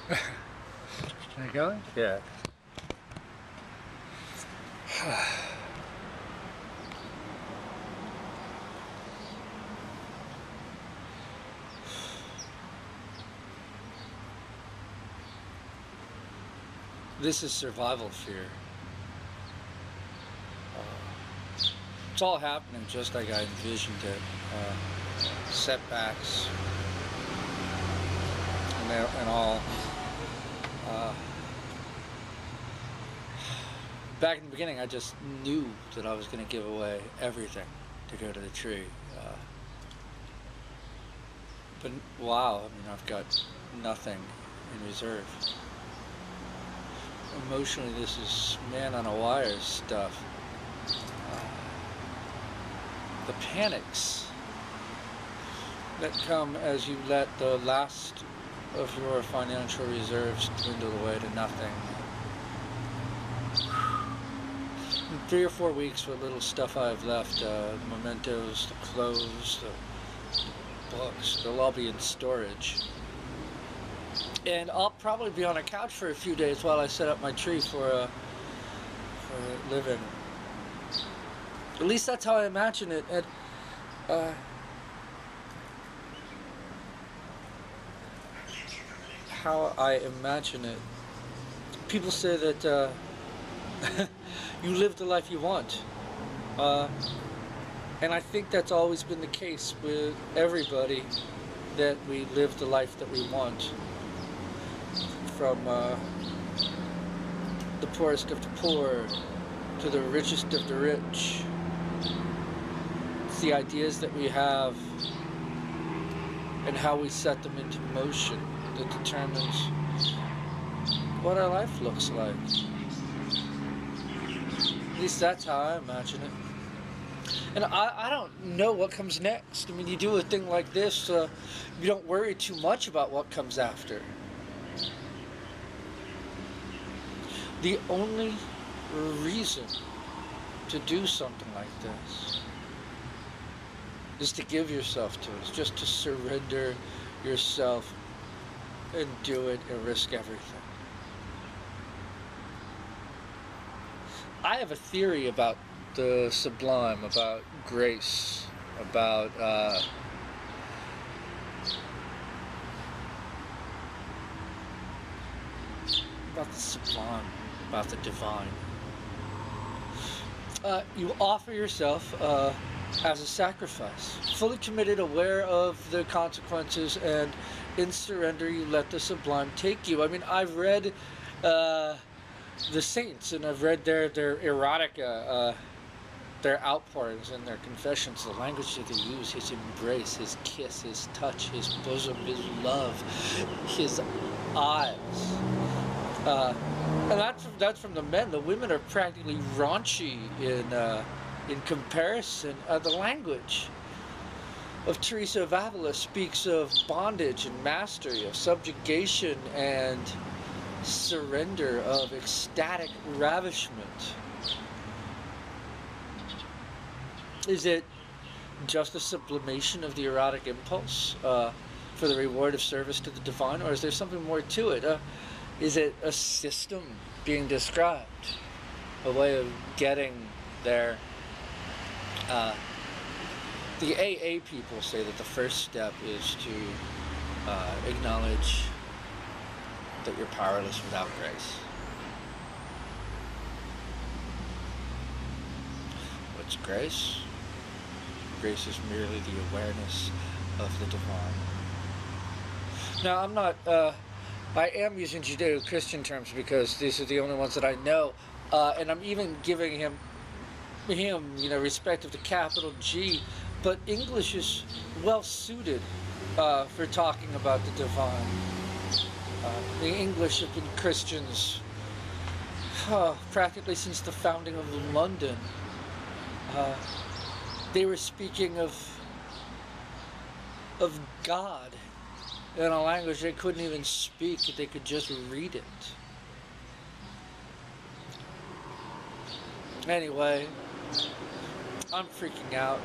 Can I go? Yeah. This is survival fear. It's all happening just like I envisioned it. Setbacks and all. Back in the beginning, I just knew that I was going to give away everything to go to the tree. But wow, I mean, I've got nothing in reserve. Emotionally, this is man on a wire stuff. The panics that come as you let the last of your financial reserves dwindle away to nothing. In 3 or 4 weeks, what little stuff I've left, mementos, the clothes, the books, they'll all be in storage. And I'll probably be on a couch for a few days while I set up my tree for a living. At least that's how I imagine it. And, how I imagine it. People say that you live the life you want. And I think that's always been the case with everybody, that we live the life that we want. From the poorest of the poor to the richest of the rich. It's the ideas that we have and how we set them into motion that determines what our life looks like. At least that's how I imagine it. And I don't know what comes next. I mean, you do a thing like this, you don't worry too much about what comes after. The only reason to do something like this is to give yourself to it. It's just to surrender yourself and do it and risk everything. I have a theory about the sublime, about grace, about the sublime, about the divine. You offer yourself as a sacrifice, fully committed, aware of the consequences, and in surrender you let the sublime take you. I mean, I've read the saints, and I've read their erotica, their outpourings and their confessions, the language that they use, his embrace, his kiss, his touch, his bosom, his love, his eyes. And that's from the men. The women are practically raunchy in comparison. The language of Teresa of Avila speaks of bondage and mastery, of subjugation and surrender, of ecstatic ravishment. Is it just a sublimation of the erotic impulse for the reward of service to the divine, or is there something more to it? Is it a system being described, a way of getting there? The AA people say that the first step is to acknowledge that you're powerless without grace. What's grace? Grace is merely the awareness of the divine. Now, I'm not, I am using Judeo-Christian terms because these are the only ones that I know, and I'm even giving him, respect of the capital G, but English is well suited for talking about the divine. The English have been Christians practically since the founding of London. They were speaking of God in a language they couldn't even speak, they could just read it. Anyway, I'm freaking out.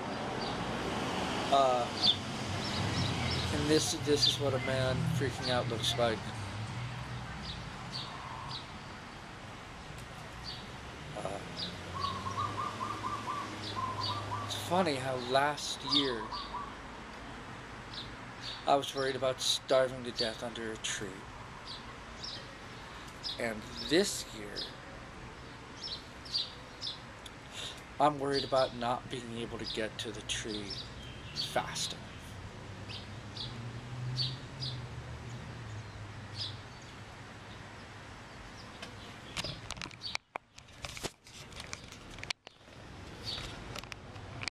And this is what a man freaking out looks like. funny how last year I was worried about starving to death under a tree. And this year, I'm worried about not being able to get to the tree fast enough.